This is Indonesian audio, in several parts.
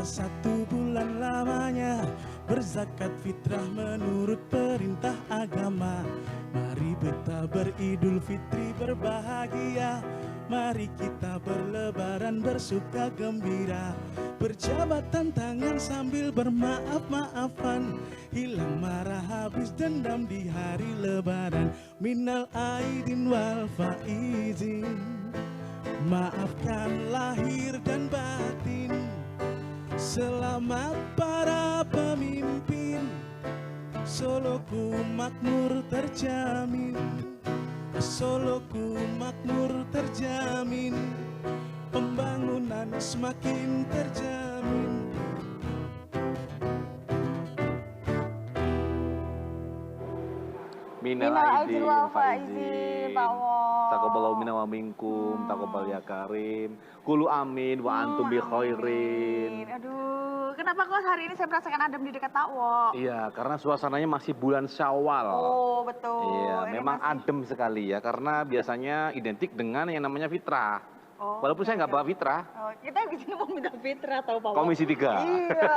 1 bulan lamanya berzakat fitrah menurut perintah agama. Mari kita beridul fitri berbahagia, mari kita berlebaran bersuka gembira, berjabat tangan sambil bermaaf-maafan, hilang marah habis dendam di hari lebaran. Minal aidin wal faizin, maafkan lahir dan batin. Selamat para pemimpin, Soloku makmur terjamin, Soloku makmur terjamin, pembangunan semakin terjamin. Minal aidin wal faizin, Pak Wo. Taqabbalallahu minna wa minkum, taqabbal ya karim. Kulu amin wa antum bi khairin. Aduh, kenapa kok hari ini saya merasakan adem di dekat Pak Wo? Iya, karena suasananya masih bulan Syawal. Oh, betul. Iya, Ini memang masih- adem sekali ya, karena biasanya identik dengan yang namanya fitrah. Oh, Walaupun saya nggak bawa fitrah, Oh, kita di sini mau minta fitrah tahu Pak Wo. Komisi 3. Iya.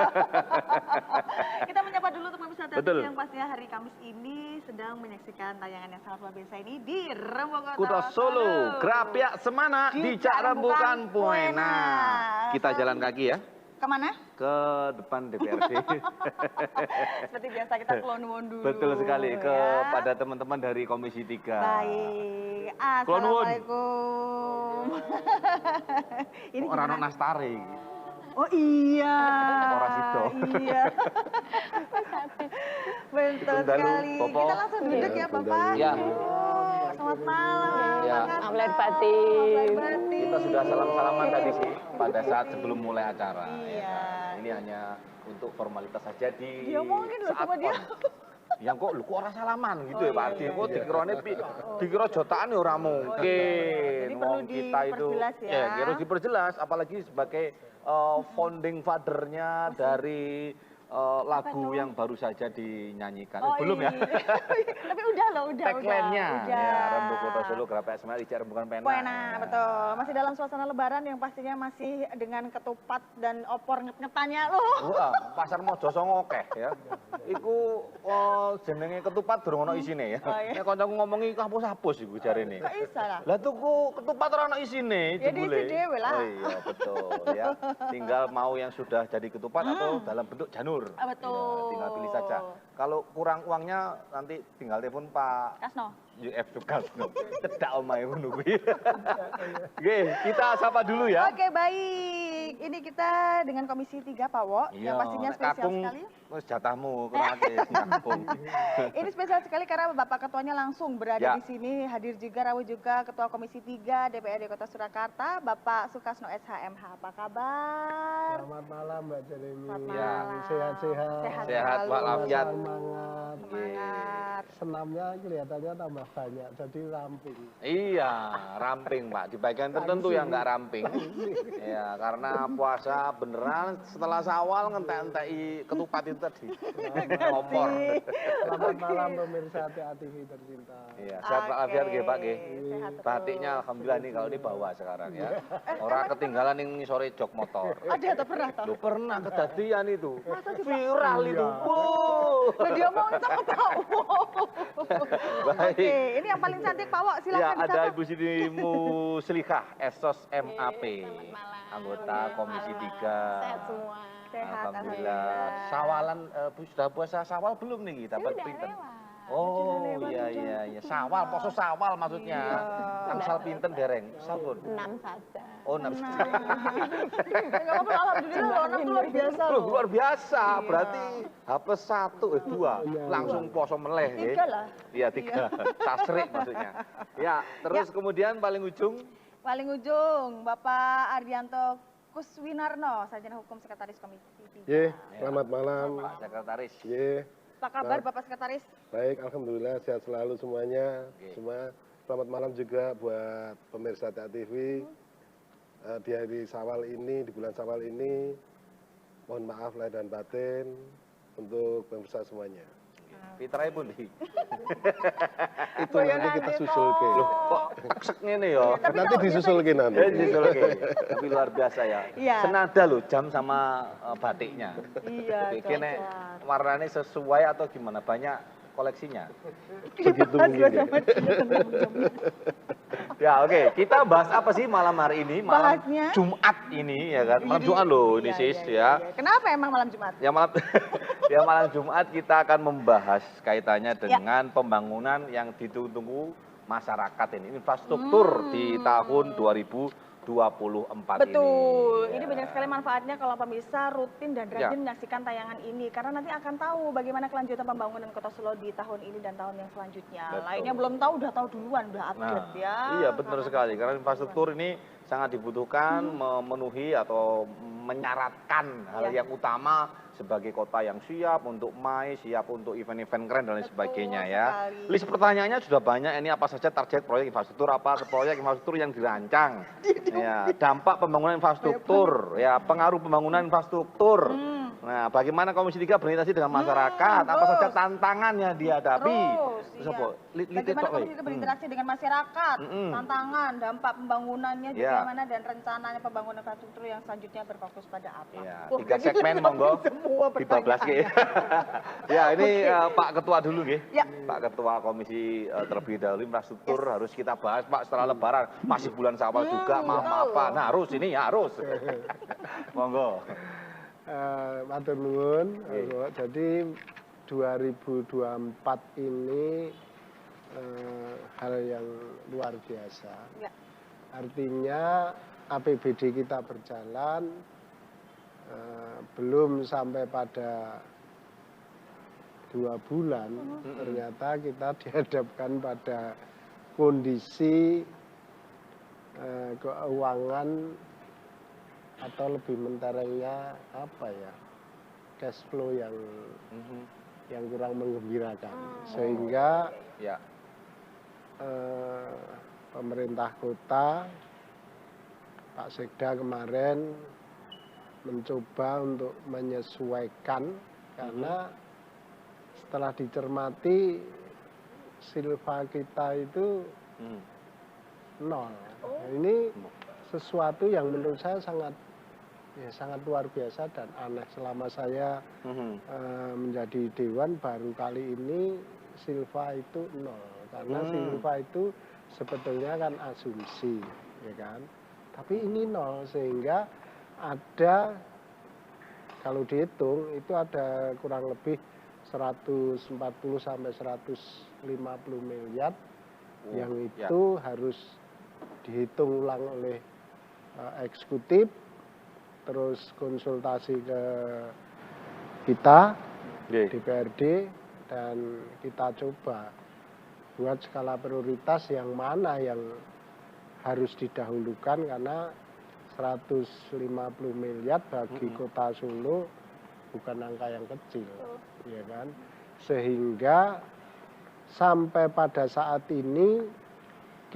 Kita menyapa dulu teman pemirsa Betul. yang pastinya hari Kamis ini sedang menyaksikan tayangan yang sangat luar biasa ini di Rembuk Kota Solo, Grapyak Semana, di Cak Rembukan Puena. Kita jalan kaki ya, Kemana? ke depan DPRD. Seperti biasa kita kelonwon dulu. Betul sekali, ya. kepada teman-teman dari Komisi 3. Baik. Kelonwon. Assalamualaikum. Ini Orang gimana? Nastari. Oh iya. Orang sido. Iya. Betul Dalu, sekali. Popo. Kita langsung duduk ya Bapak. Ya. Oh, selamat malam. Ya. Amlet batin. Kita sudah salam-salaman tadi sih pada saat sebelum mulai acara. Iya. Ini hanya untuk formalitas saja di Dia ngomongin loh saat sama dia. Yang kok lu kok orang salaman gitu ya Pak Ardi, iya, kok dikirone dikira jotaan ya ora mungkin. Jadi perlu Wong kita itu diperjelas ya. harus diperjelas apalagi sebagai founding father-nya dari lagu yang baru saja dinyanyikan. Belum ya? Tapi udah loh, udah. Tagline-nya. Udah. Ya, Rembuk Kota Solo, Grapyak Semana, di Cak Rembukan Puena. Puena, betul. Masih dalam suasana lebaran yang pastinya masih dengan ketupat dan opor ngetanya loh. Wah, pasar Mojo Songo akeh ya. Iku jenenge ketupat durung ono isine ya. Oh, iya. Nek kancaku ngomongi hapus-hapus iku jarene. Kok bisa lah? Lah tuku ketupat ora ono isine Ya diisi jebule. dhewe lah. Oh iya, betul ya. Tinggal mau yang sudah jadi ketupat atau dalam bentuk janur. Betul. Ya, tinggal pilih saja. Kalau kurang uangnya nanti tinggal telepon Pak Kasno. UF Sukasno. Cedak omahe ngono kuwi. Oke, kita sapa dulu ya. Oke, baik. Ini kita dengan Komisi 3 Pak Wo, yang pastinya nek spesial kakung, sekali. wis jatahmu kurang akeh kakung. Ini spesial sekali karena Bapak Ketuanya langsung berada Ya. di sini, hadir juga Rawu juga Ketua Komisi 3 DPRD Kota Surakarta, Bapak Sukasno SHMH. Apa kabar? Selamat malam Mbak Jeremy. Selamat Ya. malam. Sehat-sehat. Sehat Sehat selalu. walafiat. Semangat. Semangat. Senamnya kelihatannya tambah banyak, jadi ramping. Iya, ramping Pak. Di bagian tertentu yang nggak ramping. Ya, karena puasa beneran setelah Syawal ngentek-enteki ketupat itu tadi. Kompor. Selamat malam pemirsa TV tercinta. Iya, sehat Pak Afiat nggih Pak nggih. Sehat terus. Batiknya alhamdulillah nih kalau ini bawa sekarang ya. Orang ketinggalan ning sore jok motor. Ada atau pernah toh? Lu pernah kejadian itu. Viral itu. Wuh. Lah dia mau sama Pak Wo. Baik. Oke, ini yang paling cantik Pak Wo, Ya, silakan ada disapa. Ibu Siti Muslikah, Esos MAP, anggota Komisi 3. Sehat semua. Sehat, Alhamdulillah. Sawalan, Bu, sudah puasa Sawal belum nih? Dapat pinten? Oh, iya. Sawal, poso Sawal maksudnya. Angsal pinten dereng? Sampun. 6 saja. Oh, 6. Enggak apa-apa, alhamdulillah loh, anak tuh luar biasa Loh, loh. luar biasa. Berarti hapus 2, langsung poso meleh. ya. 3 lah. Iya, 3. Tasrik maksudnya. Ya, terus kemudian paling ujung. Paling ujung, Bapak Ardianto Kuswinarno, Sarjana Hukum Sekretaris Komisi 3. Ye, selamat malam. Pak Sekretaris. Ye, Apa kabar Bapak Sekretaris? baik, alhamdulillah sehat selalu semuanya. Oke. Semua selamat malam juga buat pemirsa TV. Di hari Syawal ini, di bulan Syawal ini, mohon maaf lahir dan batin untuk pemirsa semuanya. Fitrahe pundi? Itu nanti kita susul ke. Loh, kok sek ngene ya? Nanti disusul ke nanti. Oke. Tapi luar biasa ya. Iya. Senada loh jam sama batiknya. Iya, Oke, nek cocok. warnanya sesuai atau gimana? Banyak koleksinya. Begitu mungkin ya. Ya oke, kita bahas apa sih malam hari ini? Malam Bahasnya? Jumat ini ya kan? Malam Jumat loh ini Iya, sis iya, ya. iya. Kenapa emang malam Jumat? Ya malam ya malam Jumat kita akan membahas kaitannya Ya. dengan pembangunan yang ditunggu masyarakat ini, infrastruktur di tahun 2024 Betul, ini ini. banyak sekali manfaatnya kalau pemirsa rutin dan Ya. rajin menyaksikan tayangan ini. Karena nanti akan tahu bagaimana kelanjutan pembangunan Kota Solo di tahun ini dan tahun yang selanjutnya. Betul. Lainnya belum tahu, udah tahu duluan, udah Nah, update ya. iya benar sekali karena infrastruktur ini sangat dibutuhkan memenuhi atau menyaratkan hal Iya. yang utama sebagai kota yang siap untuk MAI, siap untuk event-event keren dan lain Betul sebagainya ya. sekali. List pertanyaannya sudah banyak, ini apa saja target proyek infrastruktur, apa proyek infrastruktur yang dirancang. Ya, dampak pembangunan infrastruktur, ya pengaruh pembangunan infrastruktur. Nah, bagaimana Komisi 3 berinteraksi dengan masyarakat, apa saja terus. tantangan yang dihadapi. Terus, apa? iya. Bagaimana Komisi itu berinteraksi dengan masyarakat, tantangan, dampak pembangunannya juga Iya. gimana, dan rencananya pembangunan infrastruktur yang selanjutnya berfokus pada apa. Ya, Wah, 3 jadi segmen monggo. semua Dibablas pertanyaan. nggih. Ya, ini Pak Ketua dulu nggih. Ya. Pak Ketua Komisi terlebih dahulu infrastruktur harus kita bahas Pak setelah Lebaran. Masih bulan Syawal juga, maaf-maafan. Nah, harus ini ya harus. Monggo. Matur nuwun. Jadi 2024 ini hal yang luar biasa. Ya. Artinya APBD kita berjalan, belum sampai pada 2 bulan, ternyata kita dihadapkan pada kondisi keuangan atau lebih menterengnya apa ya, cash flow yang kurang menggembirakan, sehingga Ya. pemerintah kota, Pak Sekda kemarin mencoba untuk menyesuaikan, karena setelah dicermati silva kita itu nol. Nah, ini sesuatu yang menurut saya sangat luar biasa dan aneh. Selama saya menjadi dewan, baru kali ini silva itu nol, karena silva itu sebetulnya kan asumsi, ya kan, tapi ini nol, sehingga ada, kalau dihitung itu ada kurang lebih 140 sampai 150 miliar yang itu harus dihitung ulang oleh eksekutif, terus konsultasi ke kita, DPRD, dan kita coba buat skala prioritas yang mana yang harus didahulukan, karena 150 miliar bagi Kota Solo bukan angka yang kecil, ya kan? Sehingga sampai pada saat ini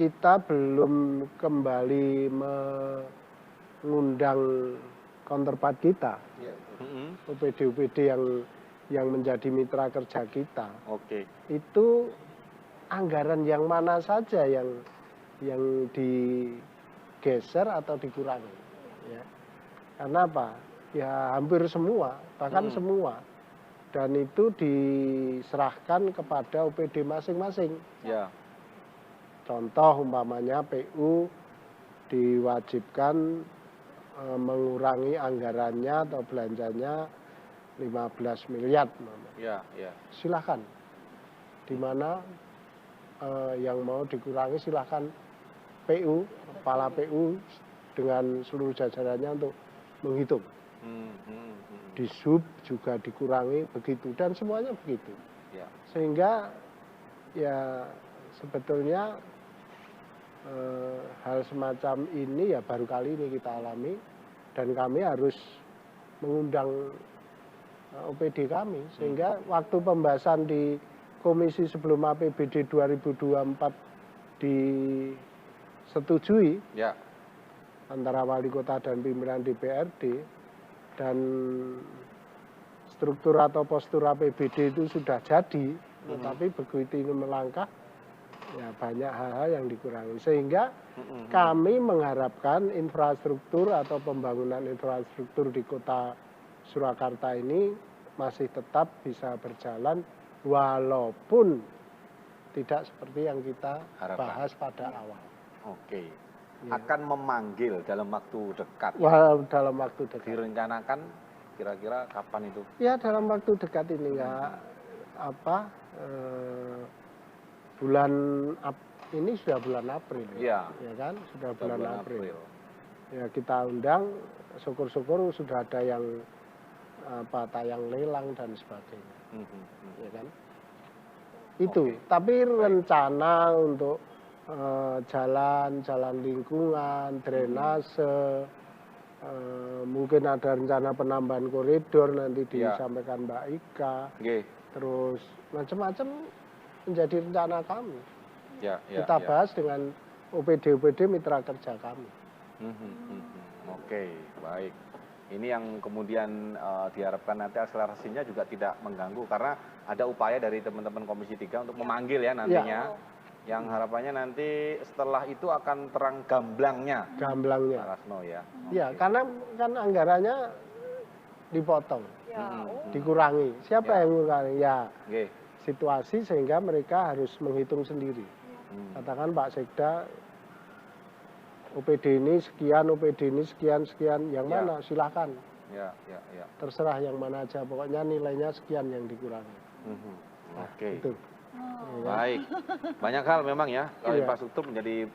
kita belum kembali mengundang counterpart kita, UPD-UPD yang menjadi mitra kerja kita. Oke. Itu anggaran yang mana saja yang digeser atau dikurangi, ya. Karena apa? Ya hampir semua, bahkan semua, dan itu diserahkan kepada UPD masing-masing. Ya. Contoh umpamanya PU diwajibkan mengurangi anggarannya atau belanjanya 15 miliar. Ya, ya. Silahkan, di mana yang mau dikurangi silahkan PU, kepala PU dengan seluruh jajarannya untuk menghitung. Di sub juga dikurangi begitu, dan semuanya begitu. Ya. Sehingga ya sebetulnya hal semacam ini ya baru kali ini kita alami, dan kami harus mengundang OPD kami, sehingga waktu pembahasan di komisi sebelum APBD 2024 disetujui Ya. antara wali kota dan pimpinan DPRD, dan struktur atau postur APBD itu sudah jadi, tetapi begitu ini melangkah, ya banyak hal-hal yang dikurangi. Sehingga kami mengharapkan infrastruktur atau pembangunan infrastruktur di kota Surakarta ini masih tetap bisa berjalan walaupun tidak seperti yang kita bahas pada awal. Oke. Ya. Akan memanggil dalam waktu dekat. Wah, dalam waktu dekat. Direncanakan kira-kira kapan itu? Ya dalam waktu dekat ini bulan ini sudah bulan April. Iya. Ya kan, sudah bulan April. Ya kita undang, syukur-syukur sudah ada yang tayang lelang dan sebagainya. Ya kan? Itu. Tapi rencana untuk jalan lingkungan, drainase, mungkin ada rencana penambahan koridor nanti disampaikan Mbak Ika. Terus macam-macam menjadi rencana kami. Kita bahas dengan OPD mitra kerja kami. Oke, baik. Ini yang kemudian diharapkan nanti akselerasinya juga tidak mengganggu karena ada upaya dari teman-teman Komisi 3 untuk memanggil ya nantinya. Yang harapannya nanti setelah itu akan terang gamblangnya. Pak Rasno ya. Ya, karena kan anggarannya dipotong, dikurangi. Siapa yang mengurangi? Ya, situasi sehingga mereka harus menghitung sendiri. Katakan Pak Sekda, OPD ini sekian, OPD ini sekian, yang mana silahkan. Terserah yang mana aja, pokoknya nilainya sekian yang dikurangi. Oke. Itu. Baik, banyak hal memang ya, infrastruktur menjadi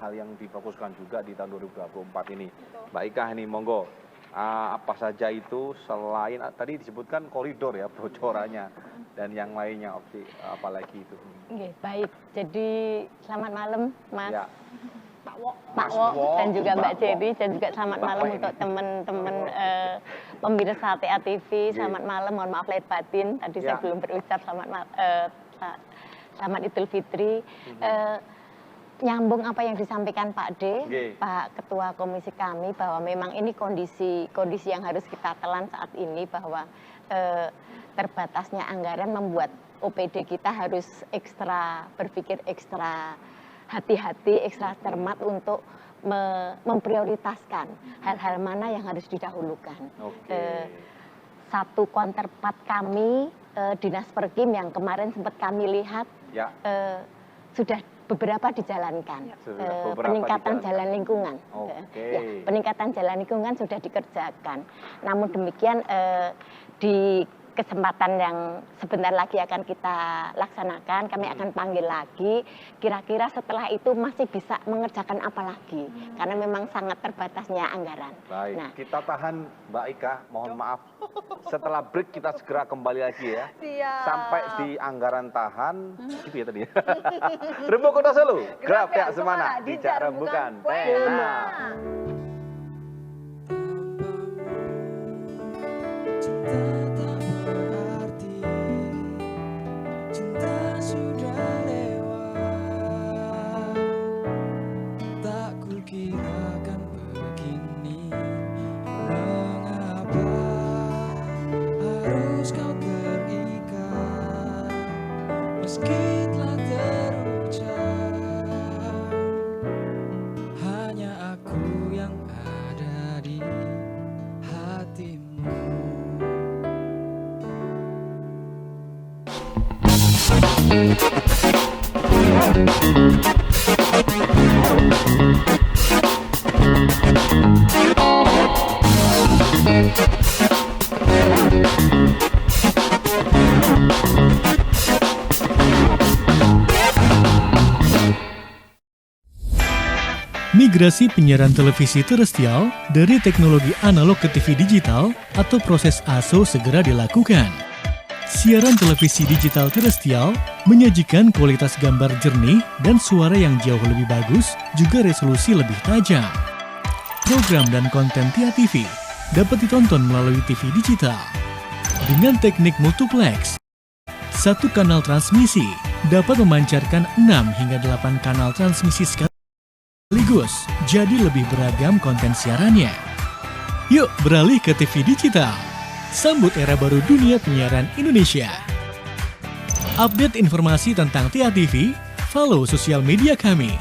hal yang difokuskan juga di tahun 2024 ini. Mbak Ika ini monggo, apa saja itu selain tadi disebutkan koridor ya, bocorannya dan yang lainnya opsi apalagi itu. Baik, jadi selamat malam Mas Pak Wok dan juga Mbak Jerry, dan juga selamat malam untuk teman-teman pemirsa TA TV. Selamat malam, mohon maaf lahir batin. Tadi saya belum berucap selamat Idul Fitri. Nyambung apa yang disampaikan Pak D, Pak Ketua Komisi kami, bahwa memang ini kondisi yang harus kita telan saat ini, bahwa terbatasnya anggaran membuat OPD kita harus berpikir ekstra hati-hati, ekstra cermat untuk memprioritaskan hal-hal mana yang harus didahulukan. Satu counterpart kami, Dinas Perkim yang kemarin sempat kami lihat, sudah beberapa dijalankan. Peningkatan jalan lingkungan. Peningkatan jalan lingkungan sudah dikerjakan. Namun demikian di kesempatan yang sebentar lagi akan kita laksanakan, kami akan panggil lagi, kira-kira setelah itu masih bisa mengerjakan apa lagi, karena memang sangat terbatasnya anggaran. Baik, kita tahan Mbak Ika, mohon maaf, setelah break kita segera kembali lagi ya. Sampai di anggaran tahan, gitu ya tadi. Rembuk Kota Solo, Grab Pihak Semana, dijak rembukan, pena. Migrasi penyiaran televisi terestrial dari teknologi analog ke TV digital atau proses ASO segera dilakukan. Siaran televisi digital terestrial menyajikan kualitas gambar jernih dan suara yang jauh lebih bagus, juga resolusi lebih tajam. Program dan konten TIA TV dapat ditonton melalui TV digital. Dengan teknik multiplex, satu kanal transmisi dapat memancarkan 6 hingga 8 kanal transmisi sekaligus, jadi lebih beragam konten siarannya. Yuk beralih ke TV digital. Sambut era baru dunia penyiaran Indonesia. Update informasi tentang TA TV, follow sosial media kami.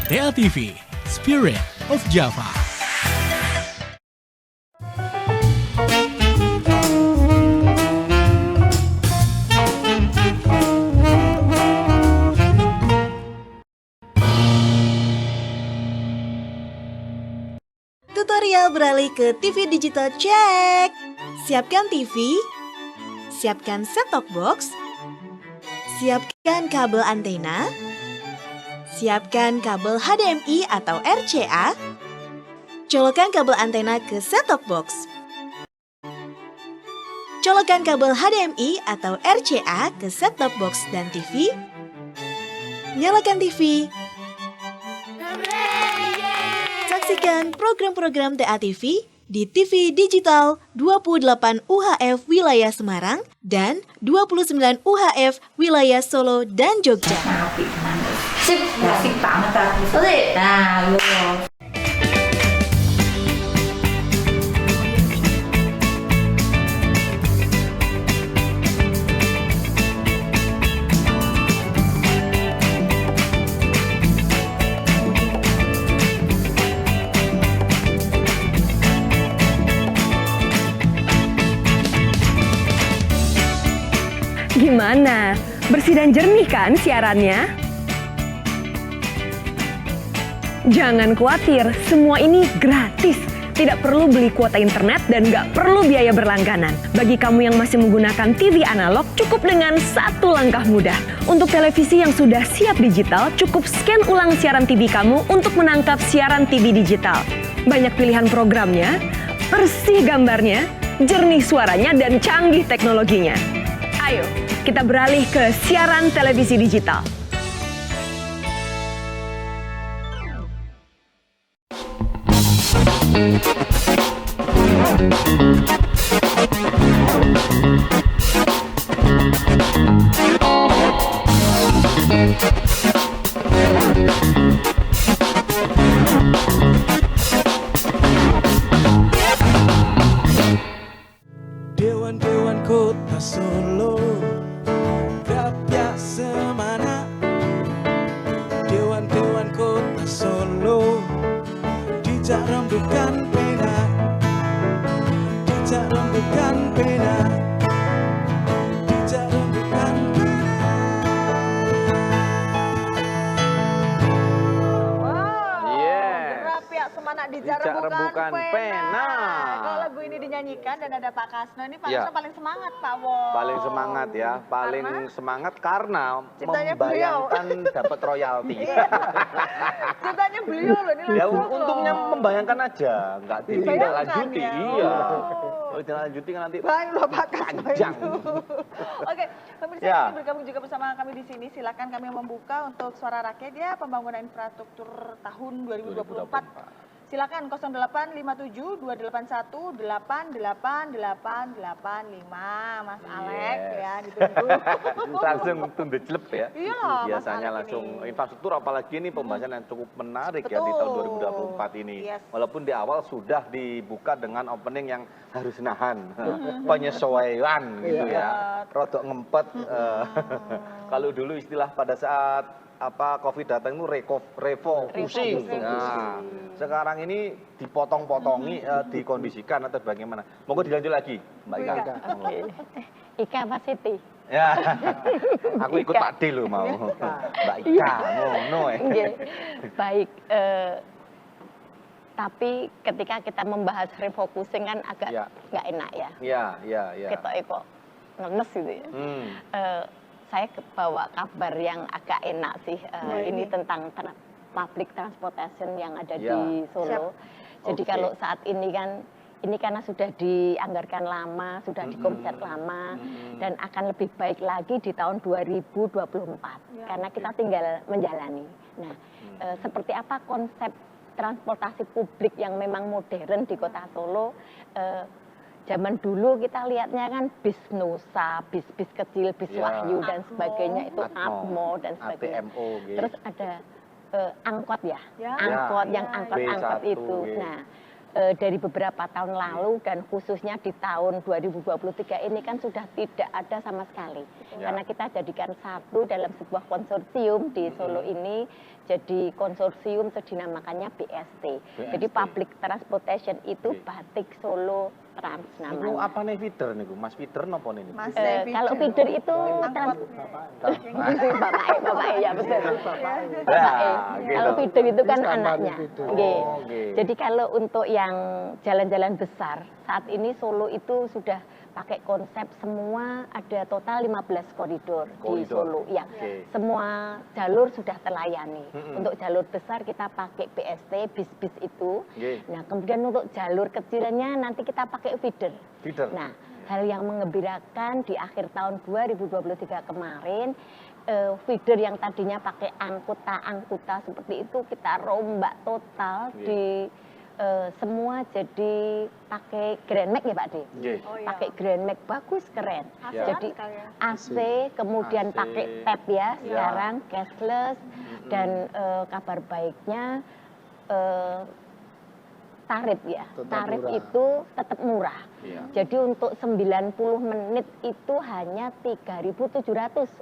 TA TV, Spirit of Java. Tutorial beralih ke TV digital cek. Siapkan TV, siapkan set-top box, siapkan kabel antena, siapkan kabel HDMI atau RCA, colokkan kabel antena ke set-top box. Colokkan kabel HDMI atau RCA ke set-top box dan TV. Nyalakan TV. Saksikan program-program TA TV di TV Digital 28 UHF wilayah Semarang dan 29 UHF wilayah Solo dan Jogja. Sip, asik banget aku. Nah, lu. Gimana? Bersih dan jernih kan siarannya? Jangan khawatir, semua ini gratis. Tidak perlu beli kuota internet dan nggak perlu biaya berlangganan. Bagi kamu yang masih menggunakan TV analog, cukup dengan satu langkah mudah. Untuk televisi yang sudah siap digital, cukup scan ulang siaran TV kamu untuk menangkap siaran TV digital. Banyak pilihan programnya, bersih gambarnya, jernih suaranya, dan canggih teknologinya. Ayo, kita beralih ke siaran televisi digital. Dewan-dewan kota Solo, Grapya Semana. Dewan-dewan kota Solo, dijak rembukan pena, dijak rembukan pena, dijak rembukan pena. Wow, Yes. Grapya Semana dijak Dijak rembukan rembukan pena. Kalau lagu ini dinyanyikan dan ada Pak Kasno, ini Pak Ya. Kasno paling semangat Pak Wo. Paling semangat ya, paling Karena? semangat karena Ciptanya membayangkan dapat royalti. Ceritanya beliau loh, ini Ya lagu untungnya loh. membayangkan aja, nggak ditindaklanjuti. ya? Iya. Oh. Kalau ditindaklanjuti kan nanti Baik loh Pak Kasno panjang. itu. Oke, pemirsa Ya. ini bergabung juga bersama kami di sini. Silakan kami membuka untuk suara rakyat ya, pembangunan infrastruktur tahun 2024. Silakan 0857 281 88885 Mas Alex Yes. ya ditunggu. Langsung tunduk jelep ya. Iya, Mas Biasanya Alex langsung ini. infrastruktur, apalagi ini pembahasan yang cukup menarik ya di Betul. tahun 2024 ini. Yes. Walaupun di awal sudah dibuka dengan opening yang harus nahan, penyesuaian gitu ya. Rodok ngempet. Kalau dulu istilah pada saat COVID datang itu refocusing. Nah, sekarang ini dipotong-potongi, dikondisikan atau bagaimana? Monggo dilanjut lagi, Mbak Ika. Oke. Ika apa Siti? Ya, aku ikut Pak D loh mau. Mbak Ika, ngono Nggih. Baik, tapi ketika kita membahas refocusing kan agak Ya. nggak enak ya. Iya. Kita kok ngenes gitu ya. Saya bawa kabar yang agak enak sih. Ini tentang public transportation yang ada Ya. di Solo. Jadi Oke. kalau saat ini kan, ini karena sudah dianggarkan lama, sudah dikonsep lama, dan akan lebih baik lagi di tahun 2024. Karena kita tinggal menjalani. Nah, seperti apa konsep transportasi publik yang memang modern di kota Solo? Zaman dulu kita lihatnya kan bis Nusa, bis-bis kecil, bis Ya. Wahyu dan sebagainya, itu Atmo dan sebagainya. ATMO, gitu. Terus ada angkot ya, Ya. angkot Ya. yang angkot-angkot B1, itu. gitu. Nah, dari beberapa tahun lalu dan khususnya di tahun 2023 ini kan sudah tidak ada sama sekali. Karena kita jadikan satu dalam sebuah konsorsium di Solo ini, jadi konsorsium dinamakannya BST. Jadi Public Transportation itu Batik Solo Trans namanya. Itu apa nih feeder nih, Mas? Feeder apa nih? Kalau feeder itu Bapak ya betul. Kalau feeder itu kan anaknya. Jadi kalau untuk yang jalan-jalan besar, saat ini Solo itu sudah pakai konsep semua ada total 15 koridor di Solo. Ya, semua jalur sudah terlayani. Untuk jalur besar kita pakai BST, bis-bis itu. Nah, kemudian untuk jalur kecilnya nanti kita pakai feeder. Nah, hal yang mengembirakan di akhir tahun 2023 kemarin, feeder yang tadinya pakai angkuta seperti itu kita rombak total di semua jadi pakai Grand Max ya Pak De. Pakai Grand Max bagus keren. Jadi AC kemudian pakai tab ya sekarang cashless dan kabar baiknya tarif ya. Tarif itu tetap murah. Jadi untuk 90 menit itu hanya 3.700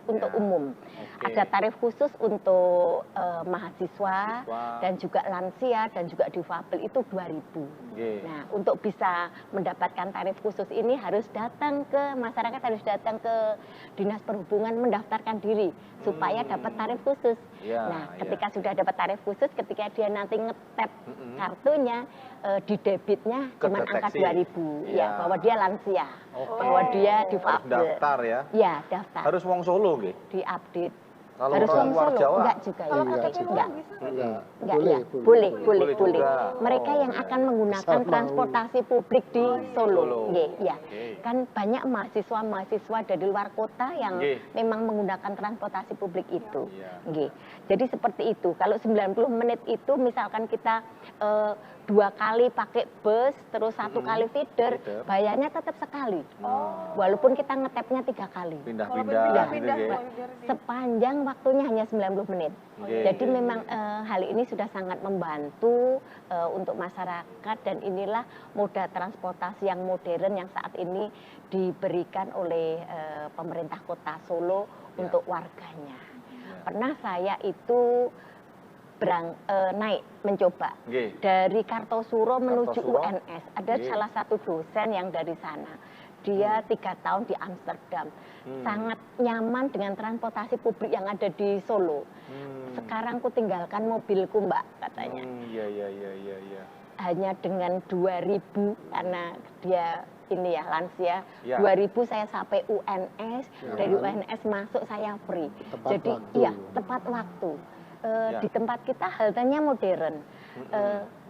untuk umum. Ada tarif khusus untuk mahasiswa dan juga lansia dan juga difabel itu 2.000. Nah, untuk bisa mendapatkan tarif khusus ini harus datang ke masyarakat, harus datang ke Dinas Perhubungan mendaftarkan diri supaya dapat tarif khusus. Nah, ketika sudah dapat tarif khusus, ketika dia nanti ngetap kartunya, di debitnya cuma angka 2.000 ya, bahwa dia lansia, bahwa dia difabel. Daftar ya? Ya, daftar. Harus wong Solo nggih? Diupdate. Kalau harus orang luar Jawa? Enggak juga. Kalau KTP enggak. Boleh. Boleh. Mereka yang akan menggunakan transportasi publik di Solo. Ya. Kan banyak mahasiswa dari luar kota yang memang menggunakan transportasi publik itu. Jadi seperti itu. Kalau 90 menit itu misalkan kita 2 kali pakai bus, terus 1 kali feeder, bayarnya tetap sekali. Walaupun kita ngetapnya 3 kali. Pindah-pindah. Sepanjang waktunya hanya 90 menit. Jadi memang hal ini sudah sangat membantu untuk masyarakat dan inilah moda transportasi yang modern yang saat ini diberikan oleh pemerintah Kota Solo untuk warganya. Pernah saya itu naik mencoba dari Kartosuro menuju UNS. Ada salah satu dosen yang dari sana. Dia 3 tahun di Amsterdam. Sangat nyaman dengan transportasi publik yang ada di Solo. Sekarang ku tinggalkan mobilku Mbak katanya. Hanya dengan 2.000 karena dia ini ya lansia. 2.000 saya sampai UNS. Dari UNS masuk saya free. Jadi tepat waktu. Di tempat kita haltenya modern.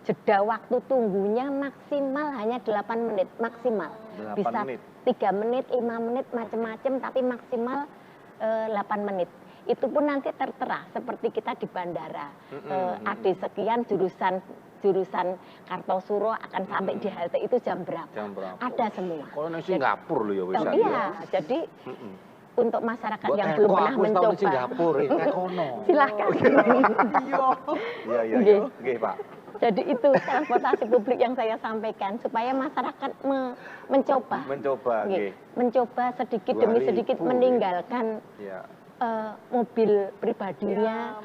Jeda waktu tunggunya maksimal hanya 8 menit maksimal. Bisa 3 menit, 5 menit macam-macam tapi maksimal 8 menit. Itu pun nanti tertera seperti kita di bandara. AD sekian jurusan Kartosuro akan sampai di halte itu jam berapa. Ada semua. Kalau di Singapura loh ya bisa. Iya, jadi untuk masyarakat yang belum pernah mencoba. Singapura silahkan. Iya, Pak. Jadi itu transportasi publik yang saya sampaikan supaya masyarakat mencoba. Mencoba sedikit demi sedikit meninggalkan mobil pribadinya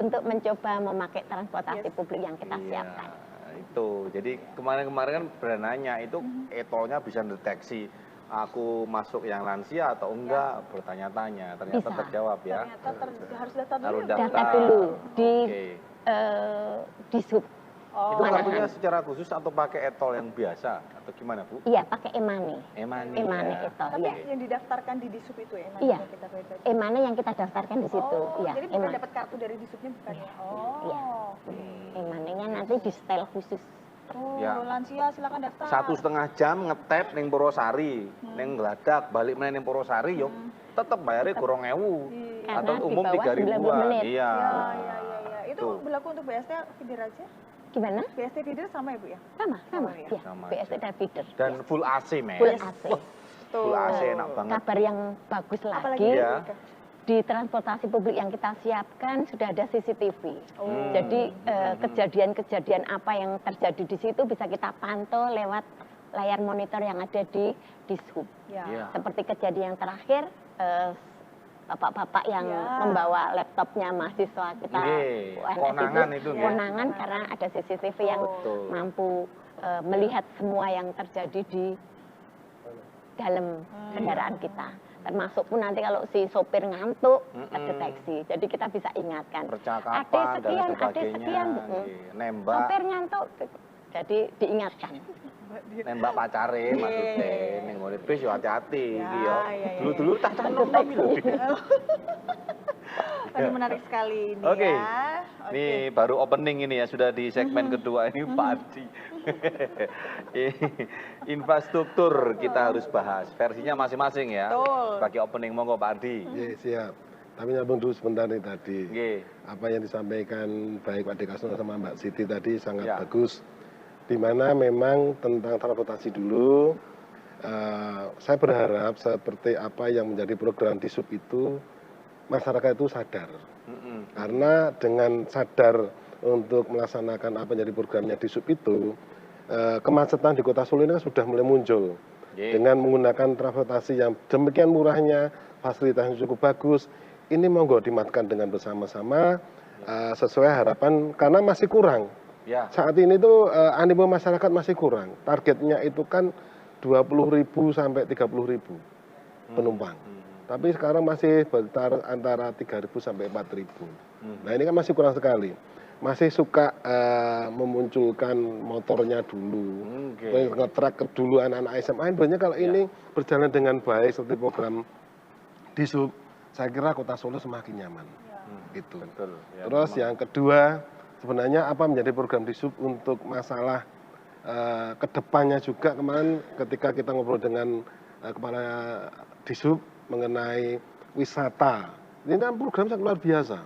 untuk mencoba memakai transportasi publik yang kita siapkan. Itu. Jadi kemarin-kemarin kan berananya itu etolnya bisa deteksi aku masuk yang lansia atau enggak, bertanya-tanya, ternyata bisa. Terjawab ya. Ternyata harus daftar dulu. Daftar dulu di sub. Itu kartunya secara khusus atau pakai etol yang biasa atau gimana Bu? Iya, pakai e-money. E-money etol. Tapi yang didaftarkan di Disub itu e-money. Iya, e-money yang kita daftarkan di situ. Jadi bukan dapat kartu dari Disubnya bukan ya? Iya. E-money-nya nanti di setel khusus. Lansia silakan daftar. 1,5 jam ngetep ning Purwosari, ning Gladak, balik meneh ning Purwosari yo tetep bayarnya kurang 1.000 atau umum 3.000-an. Iya. Itu berlaku untuk BST feeder aja? Gimana? BST feeder sama ya Bu ya? Sama. Ya. BST dan feeder. Dan full AC, Mas. Full AC. Full AC enak banget. Kabar yang bagus lagi. di transportasi publik yang kita siapkan sudah ada CCTV. Jadi kejadian-kejadian apa yang terjadi di situ bisa kita pantau lewat layar monitor yang ada di Dishub. Seperti kejadian yang terakhir, bapak-bapak yang membawa laptopnya mahasiswa kita konangan itu konangan karena ada CCTV yang mampu melihat semua yang terjadi di dalam kendaraan kita. Termasuk pun nanti kalau si sopir ngantuk terdeteksi. Jadi kita bisa ingatkan. Percakapan dan sebagainya. Nembak. Sopir ngantuk. Jadi diingatkan. Nembak pacare maksudnya. Ning ngene bis yo hati-hati iki yo. Dulu-dulu tak nom lho. Tapi menarik sekali ini Oke. ya. Ini baru opening ini ya, sudah di segmen kedua ini Pak Ardi. Infrastruktur kita harus bahas, versinya masing-masing ya. Bagi opening monggo Pak Ardi. Siap. Tapi nyambung dulu sebentar nih tadi. Apa yang disampaikan baik Pak Dekasno sama Mbak Siti tadi sangat bagus. Di mana memang tentang transportasi dulu, saya berharap seperti apa yang menjadi program Dishub itu, masyarakat itu sadar. Karena dengan sadar untuk melaksanakan apa yang jadi programnya Dishub itu, kemacetan di Kota Solo ini kan sudah mulai muncul. Dengan menggunakan transportasi yang demikian murahnya, fasilitasnya cukup bagus, ini monggo dimatkan dengan bersama-sama sesuai harapan karena masih kurang. Saat ini tuh animo masyarakat masih kurang. Targetnya itu kan 20.000 sampai 30.000 penumpang. Tapi sekarang masih bertar antara 3.000 sampai 4.000. Nah ini kan masih kurang sekali. Masih suka memunculkan motornya dulu, nge-track dulu anak-anak SMA. Banyak kalau ini berjalan dengan baik seperti program Dishub, saya kira Kota Solo semakin nyaman. Gitu. Terus yang kedua, sebenarnya apa menjadi program Dishub untuk masalah kedepannya juga kemarin ketika kita ngobrol dengan kepala Dishub mengenai wisata. Ini kan program sangat luar biasa.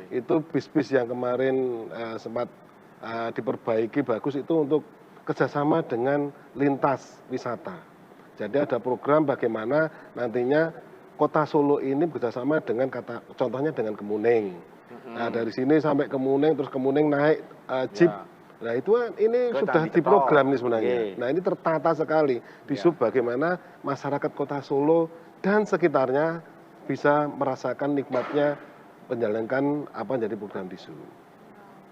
Itu bis-bis yang kemarin sempat diperbaiki bagus itu untuk kerjasama dengan lintas wisata. Jadi ada program bagaimana nantinya Kota Solo ini bekerjasama dengan contohnya dengan Kemuning. Nah dari sini sampai Kemuning terus Kemuning naik jeep. Nah itu ini sudah diprogram nih sebenarnya. Nah ini tertata sekali. Dishub bagaimana masyarakat Kota Solo dan sekitarnya bisa merasakan nikmatnya menjalankan apa jadi program Dishub.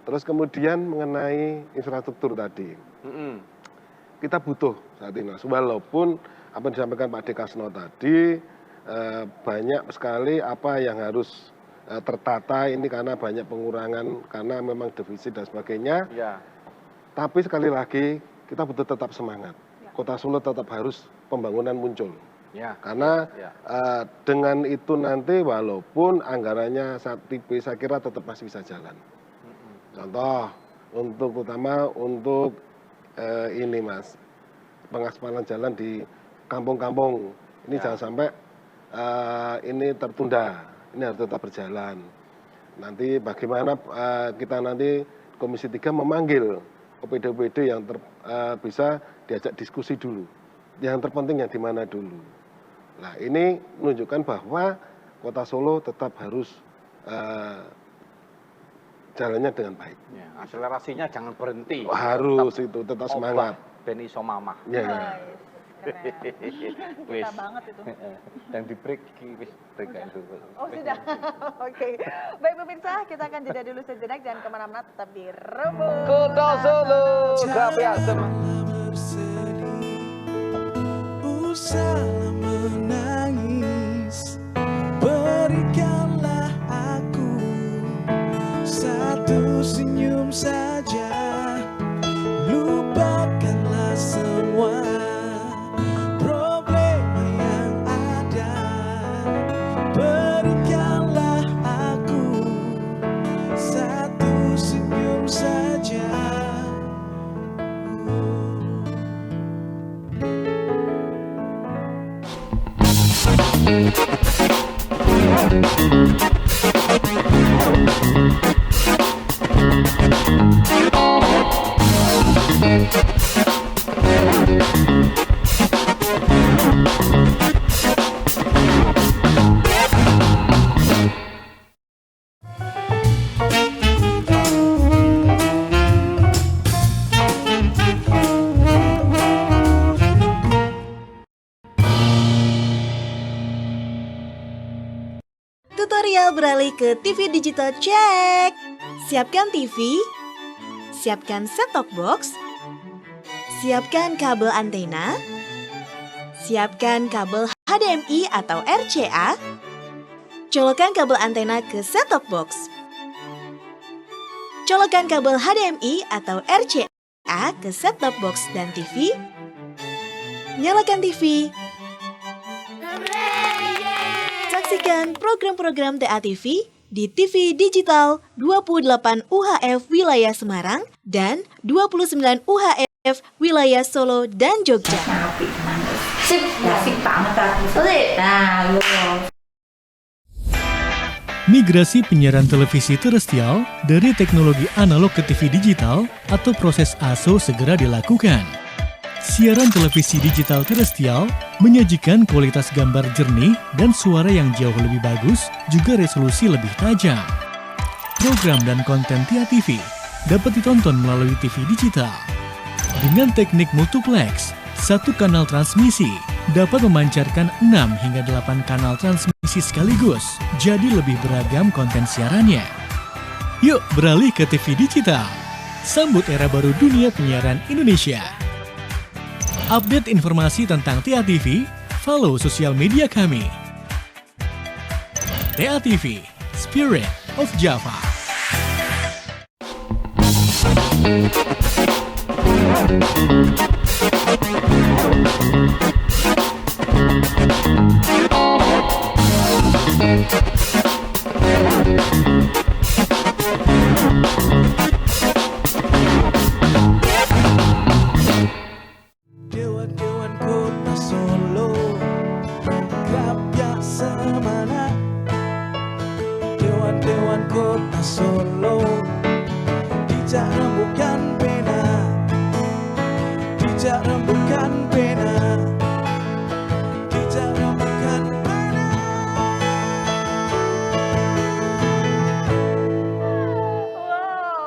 Terus kemudian mengenai infrastruktur tadi, kita butuh saat ini, walaupun apa yang disampaikan Pak Dekasno tadi banyak sekali apa yang harus tertata ini karena banyak pengurangan karena memang defisit dan sebagainya. Tapi sekali lagi kita butuh tetap semangat. Kota Solo tetap harus pembangunan muncul. Karena dengan itu nanti walaupun anggarannya saat tipis saya kira tetap masih bisa jalan. Contoh untuk terutama untuk ini Mas, pengaspalan jalan di kampung-kampung ini jangan sampai ini tertunda, ini harus tetap berjalan. Nanti bagaimana kita nanti Komisi 3 memanggil OPD-OPD yang bisa diajak diskusi dulu. Yang terpenting yang di mana dulu. Nah ini menunjukkan bahwa Kota Solo tetap harus jalannya dengan baik. Akselerasinya jangan berhenti. Harus itu tetap semangat. Ben iso mamah. Kita banget itu. Yang di break wis break itu. Oh sudah. Oke. Baik pemirsa, kita akan jeda dulu sejenak, jangan kemana-mana, tetap di Rebus Kota Solo. Usahlah menangis, berikanlah aku satu senyum saja, lupakanlah semua problema yang ada, berikanlah aku satu senyum saja. Tutorial beralih ke TV digital cek. Siapkan TV, siapkan set-top box, siapkan kabel antena, siapkan kabel HDMI atau RCA, colokkan kabel antena ke set-top box. Colokkan kabel HDMI atau RCA ke set-top box dan TV. Nyalakan TV. Saksikan program-program TA TV di TV Digital 28 UHF Wilayah Semarang dan 29 UHF Wilayah Solo dan Jogja. Sip, asik banget aku. Nah, Migrasi penyiaran televisi terestrial dari teknologi analog ke TV digital atau proses ASO segera dilakukan. Siaran televisi digital terestrial menyajikan kualitas gambar jernih dan suara yang jauh lebih bagus, juga resolusi lebih tajam. Program dan konten TIA TV dapat ditonton melalui TV digital. Dengan teknik multiplex, satu kanal transmisi dapat memancarkan 6 hingga 8 kanal transmisi sekaligus, jadi lebih beragam konten siarannya. Yuk beralih ke TV digital. Sambut era baru dunia penyiaran Indonesia. Update informasi tentang TIA TV, follow sosial media kami. TIA TV, Spirit of Java. Dewan-dewan kota Solo, Grabya semana. Dewan-dewan kota Solo, dijak rembukan pena, dijak rembukan pena, dijak rembukan pena.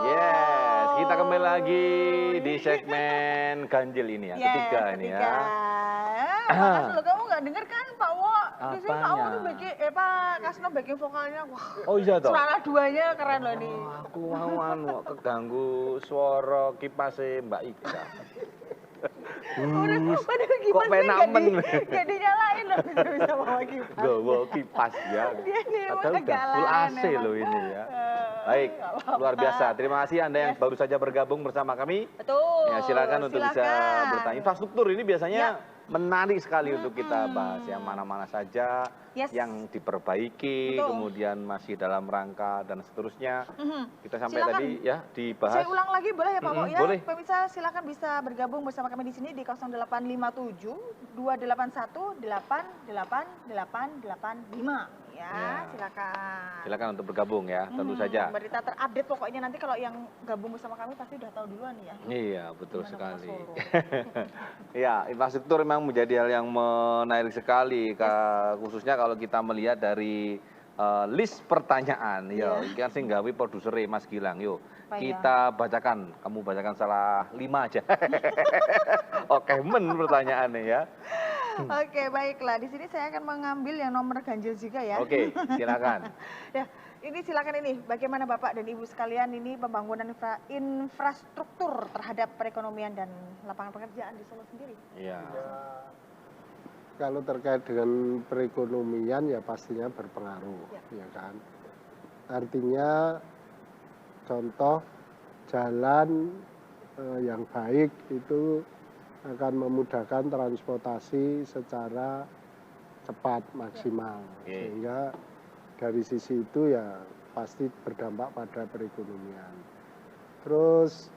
Yes, kita kembali lagi di segmen ganjil ini ya, ketiga ini ya. Makasih loh, kamu nggak denger kan Pak Wo? Di sini Pak Wo Apanya? tuh backing, Pak Kasno backing vokalnya. Wah, Oh iya toh? suara duanya keren loh nih. Aku mau keganggu suara kipasnya Mbak Ika. Waduh, Kok kipas penamen? gak dinyalain loh, bisa bawa kipas. Bawa kipas ya. Dia nih emang Padahal udah full kegalaan AC emang. loh ini ya. Baik, Nggak apa-apa. luar biasa. Terima kasih Anda yang baru saja bergabung bersama kami. Betul. Ya, silakan untuk bisa silakan. bertanya. Infrastruktur ini biasanya Ya. menarik sekali untuk kita bahas. Yang mana-mana saja Yes. yang diperbaiki, Betul. kemudian masih dalam rangka dan seterusnya. Kita sampai Silakan. tadi ya dibahas. Saya ulang lagi boleh ya Pak Wo ya? Boleh. Pemirsa silakan bisa bergabung bersama kami di sini di 0857 281 88885 ya, Ya. silakan. Silakan untuk bergabung ya, tentu saja. Berita terupdate pokoknya nanti kalau yang gabung bersama kami pasti udah tahu duluan ya. Iya, betul Gimana sekali. Kota Solo? Ya, infrastruktur memang menjadi hal yang menarik sekali, khususnya kalau kita melihat dari list pertanyaan. Ya, ini kan sing gawe produser Mas Gilang. Yuk, Apa ya? kita bacakan. Kamu bacakan salah 5 aja. Oke, pertanyaannya ya. Oke, baiklah. Di sini saya akan mengambil yang nomor ganjil juga ya. Oke, silakan. Ya, ini silakan ini. Bagaimana Bapak dan Ibu sekalian ini pembangunan infrastruktur terhadap perekonomian dan lapangan pekerjaan di Solo sendiri? Iya. Kalau terkait dengan perekonomian ya pastinya berpengaruh, ya kan. Artinya contoh jalan yang baik itu akan memudahkan transportasi secara cepat maksimal, sehingga dari sisi itu ya pasti berdampak pada perekonomian. Terus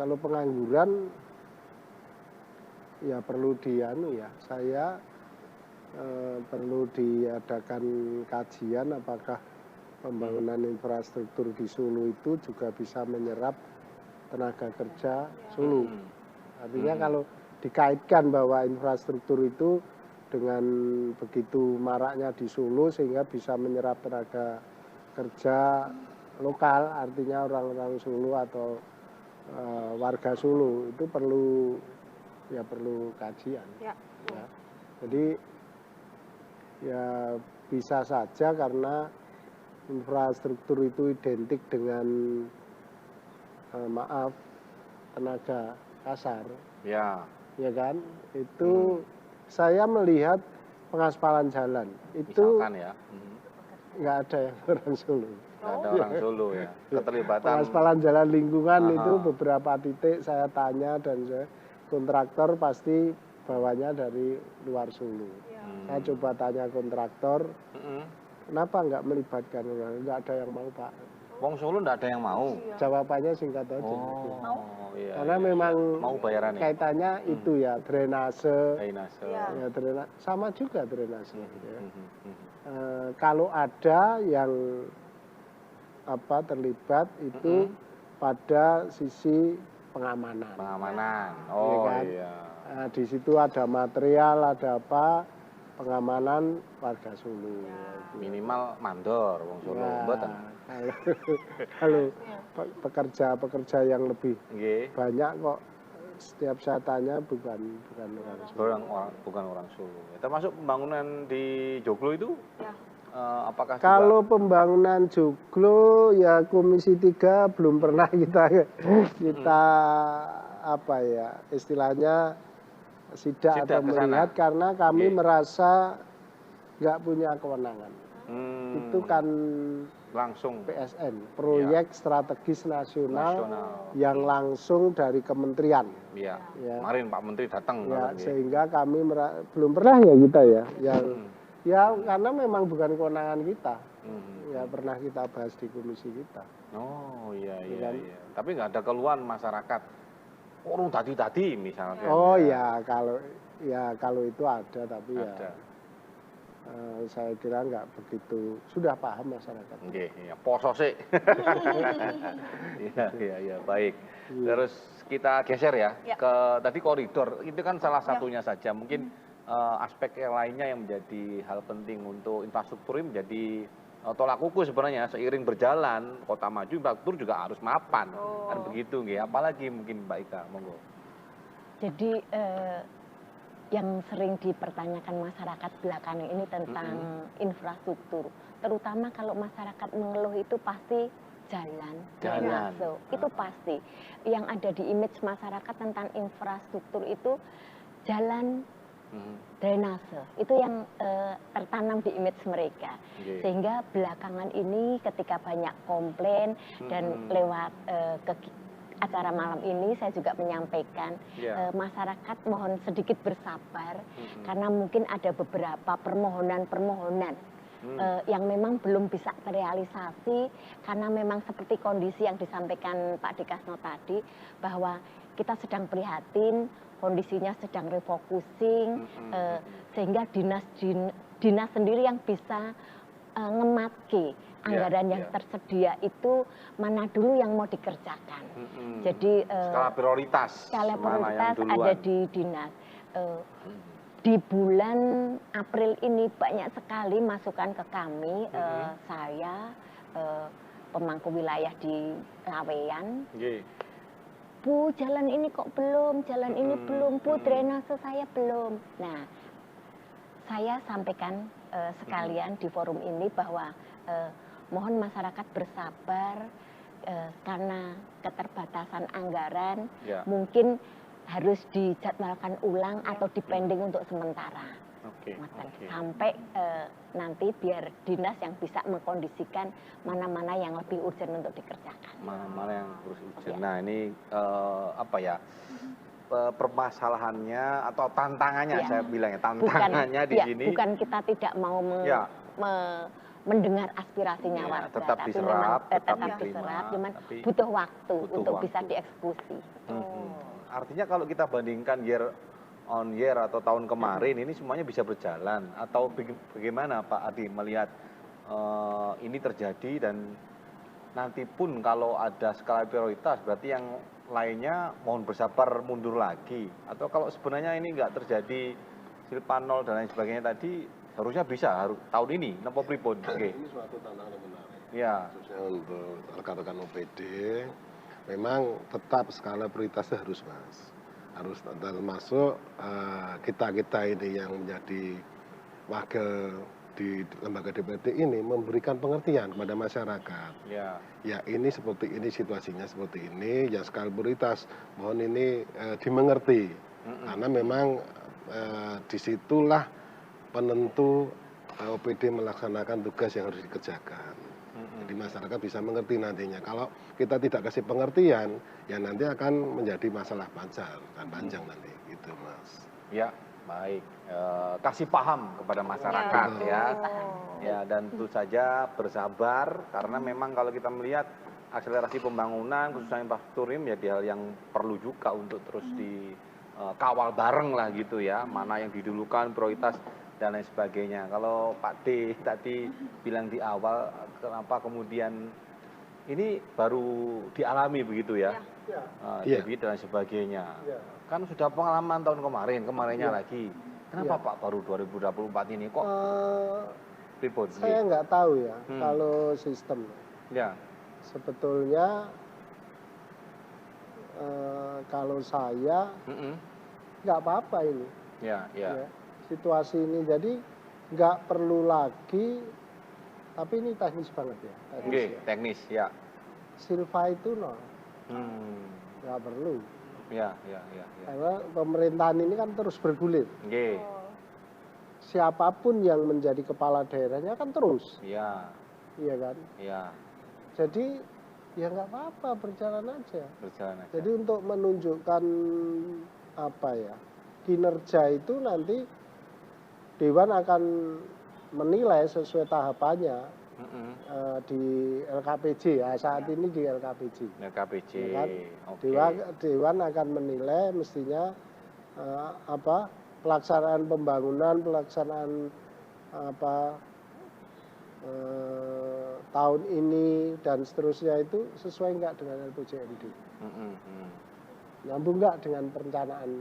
kalau pengangguran ya perlu saya perlu diadakan kajian apakah pembangunan infrastruktur di Solo itu juga bisa menyerap tenaga kerja Solo. Artinya kalau dikaitkan bahwa infrastruktur itu dengan begitu maraknya di Solo sehingga bisa menyerap tenaga kerja lokal, artinya orang-orang Solo atau warga Solo itu perlu kajian. Ya. Jadi ya bisa saja karena infrastruktur itu identik dengan maaf tenaga kasar, ya kan? Itu saya melihat pengaspalan jalan itu misalkan ya, nggak ada yang orang Solo. nggak ada orang Solo ya, keterlibatan Pengaspalan jalan lingkungan itu beberapa titik saya tanya dan kontraktor pasti bawanya dari luar Solo. Saya coba tanya kontraktor, kenapa nggak melibatkan orang? Nggak ada yang mau, Pak. Wong Solo nggak ada yang mau. Jawabannya singkat aja. Iya, karena memang mau bayaran ya? kaitannya itu ya drainase. Ya. Ya, sama juga drainase. Ya. Kalau ada yang terlibat itu pada sisi pengamanan. Pengamanan. Ya kan? Iya. Nah, di situ ada material, ada apa, pengamanan warga Solo. Minimal mandor wong Solo, mboten. Kalau pekerja yang lebih banyak kok setiap saya tanya bukan orang Solo. Bukan orang Solo. Termasuk pembangunan di Joglo itu? Apakah kalau juga... pembangunan Joglo ya Komisi 3 belum pernah kita apa ya istilahnya sidak atau melihat karena kami merasa nggak punya kewenangan. Itu kan langsung PSN, proyek strategis nasional yang langsung dari kementerian. Iya. Kemarin Pak Menteri datang. Ya, sehingga kami belum pernah ya kita ya yang ya karena memang bukan kewenangan kita. Ya pernah kita bahas di komisi kita. Oh iya. Tapi nggak ada keluhan masyarakat. Orang tadi misalnya. Oh ya kalau itu ada tapi ada. Saya kira nggak begitu sudah paham masyarakat. Iya, poso sih. Iya, baik. Terus kita geser ya ke tadi koridor. Itu kan salah satunya saja. Mungkin aspek yang lainnya yang menjadi hal penting untuk infrastruktur ini menjadi tolak ukur sebenarnya. Seiring berjalan kota maju, infrastruktur juga harus mapan. Kan begitu, nggih. Apalagi mungkin Mbak Ika, monggo. Jadi yang sering dipertanyakan masyarakat belakangan ini tentang infrastruktur, terutama kalau masyarakat mengeluh itu pasti jalan. Itu pasti. Yang ada di image masyarakat tentang infrastruktur itu jalan, drainase. Itu yang tertanam di image mereka. Sehingga belakangan ini ketika banyak komplain dan lewat acara malam ini saya juga menyampaikan masyarakat mohon sedikit bersabar karena mungkin ada beberapa permohonan yang memang belum bisa terrealisasi karena memang seperti kondisi yang disampaikan Pak Dikasno tadi bahwa kita sedang prihatin, kondisinya sedang refocusing sehingga dinas sendiri yang bisa ngematke anggaran yang tersedia itu mana dulu yang mau dikerjakan. Jadi skala prioritas ada di dinas. Di bulan April ini banyak sekali masukan ke kami, saya pemangku wilayah di Laweyan. Bu, jalan ini kok belum, jalan ini belum, Bu, drainase saya belum. Nah, saya sampaikan sekalian di forum ini bahwa mohon masyarakat bersabar karena keterbatasan anggaran mungkin harus dijadwalkan ulang atau dipending untuk sementara. Sampai nanti biar dinas yang bisa mengkondisikan mana-mana yang lebih urgent untuk dikerjakan. Mana-mana yang urgent. Nah ini apa ya? Permasalahannya atau tantangannya saya bilangnya tantangannya di sini. Bukan kita tidak mau mendengar aspirasinya warga, tetap diserap, cuman butuh waktu untuk bisa dieksekusi. Artinya kalau kita bandingkan year on year atau tahun kemarin ini semuanya bisa berjalan atau bagaimana Pak Adi melihat ini terjadi dan nanti pun kalau ada skala prioritas berarti yang lainnya mohon bersabar mundur lagi atau kalau sebenarnya ini nggak terjadi silpanol dan lain sebagainya tadi harusnya bisa tahun ini nopo pripun. Ini suatu tantangan yang menarik. Ya. Khususnya untuk rekan-rekan OPD memang tetap skala prioritasnya harus Mas. Harus termasuk kita-kita ini yang menjadi wakil di lembaga DPRD ini memberikan pengertian kepada masyarakat. Ya ini seperti ini, situasinya seperti ini, yang skala prioritas mohon ini dimengerti. Karena memang disitulah penentu OPD melaksanakan tugas yang harus dikerjakan. Jadi masyarakat bisa mengerti nantinya. Kalau kita tidak kasih pengertian, ya nanti akan menjadi masalah panjang nanti, gitu Mas. Ya, baik. Kasih paham kepada masyarakat ya, dan tentu saja bersabar karena memang kalau kita melihat akselerasi pembangunan khususnya infrastruktur ini menjadi hal yang perlu juga untuk terus dikawal bareng lah gitu ya, mana yang didulukan, prioritas dan lain sebagainya. Kalau Pak D tadi bilang di awal kenapa kemudian ini baru dialami begitu ya, debit dan sebagainya. Kan sudah pengalaman tahun kemarinnya lagi. Kenapa Pak baru 2024 ini kok? Saya nggak tahu ya kalau sistem. Sebetulnya kalau saya nggak apa-apa ini. Situasi ini jadi nggak perlu lagi. Tapi ini teknis banget ya. Teknis ya. Silva itu nggak perlu. Karena pemerintahan ini kan terus bergulir. Siapapun yang menjadi kepala daerahnya kan terus. Iya kan? Jadi ya nggak apa-apa, berjalan aja. Jadi untuk menunjukkan kinerja itu nanti Dewan akan menilai sesuai tahapannya di LKPJ ya, saat ini di LKPJ. Ya kan? Dewan akan menilai mestinya pelaksanaan pembangunan, pelaksanaan tahun ini dan seterusnya itu sesuai enggak dengan LPJMD. Nyambung enggak dengan perencanaan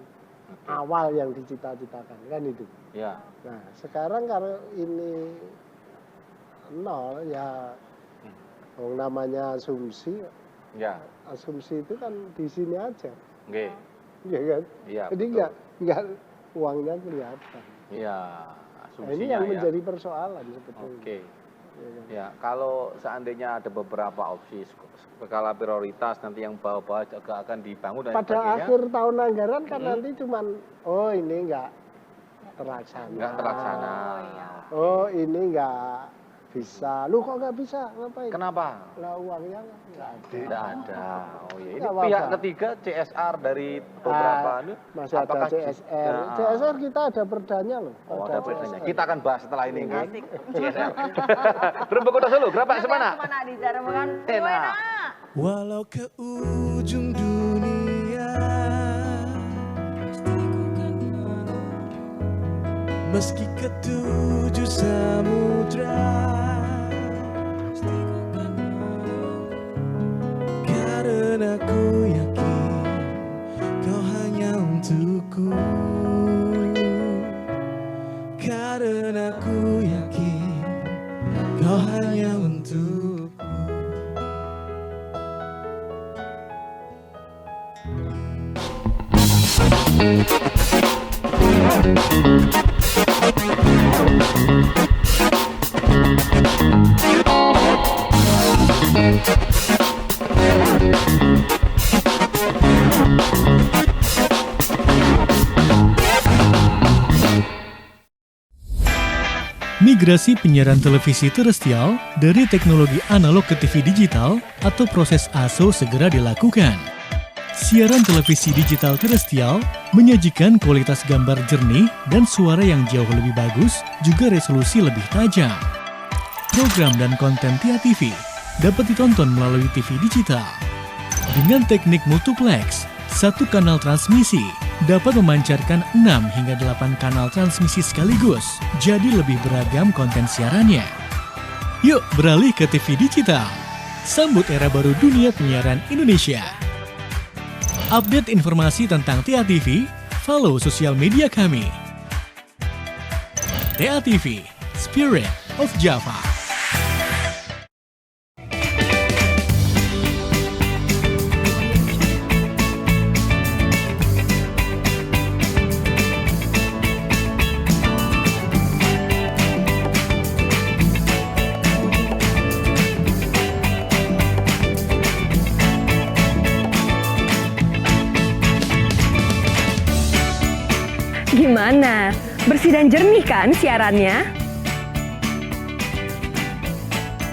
awal yang dicita-citakan, kan itu. Nah, sekarang kalau ini nol ya namanya asumsi. Asumsi itu kan di sini aja. Iya kan? Jadi enggak uangnya kelihatan. Nah, ini yang menjadi persoalan sebetulnya. Ya, kalau seandainya ada beberapa opsi skala prioritas nanti yang bawah-bawah juga akan dibangun dan pada sebagainya. Akhir tahun anggaran kan nanti cuman ini enggak terlaksana. Oh, ini enggak bisa. Lu kok enggak bisa? Ngapain? Kenapa? Lah uangnya enggak ada. Oh iya, ini pihak ketiga CSR dari beberapa masih ada CSR. CSR kita ada perdanya loh. Ada perdanya. Kita akan bahas setelah ini. CSR. Berapa kota Solo? Gerabak semana? Semana di Jaremongan. Walau ke ujung dunia, meski ke 7 samudra, karena ku yakin kau hanya untukku, karena ku yakin kau hanya untukku. Migrasi penyiaran televisi terestrial dari teknologi analog ke TV digital atau proses ASO segera dilakukan. Siaran televisi digital terestrial menyajikan kualitas gambar jernih dan suara yang jauh lebih bagus, juga resolusi lebih tajam. Program dan konten TIA TV dapat ditonton melalui TV digital. Dengan teknik multiplex, satu kanal transmisi dapat memancarkan 6 hingga 8 kanal transmisi sekaligus, jadi lebih beragam konten siarannya. Yuk beralih ke TV digital. Sambut era baru dunia penyiaran Indonesia. Update informasi tentang TIA TV, follow sosial media kami. TIA TV, Spirit of Java. Gimana? Bersih dan jernih kan siarannya?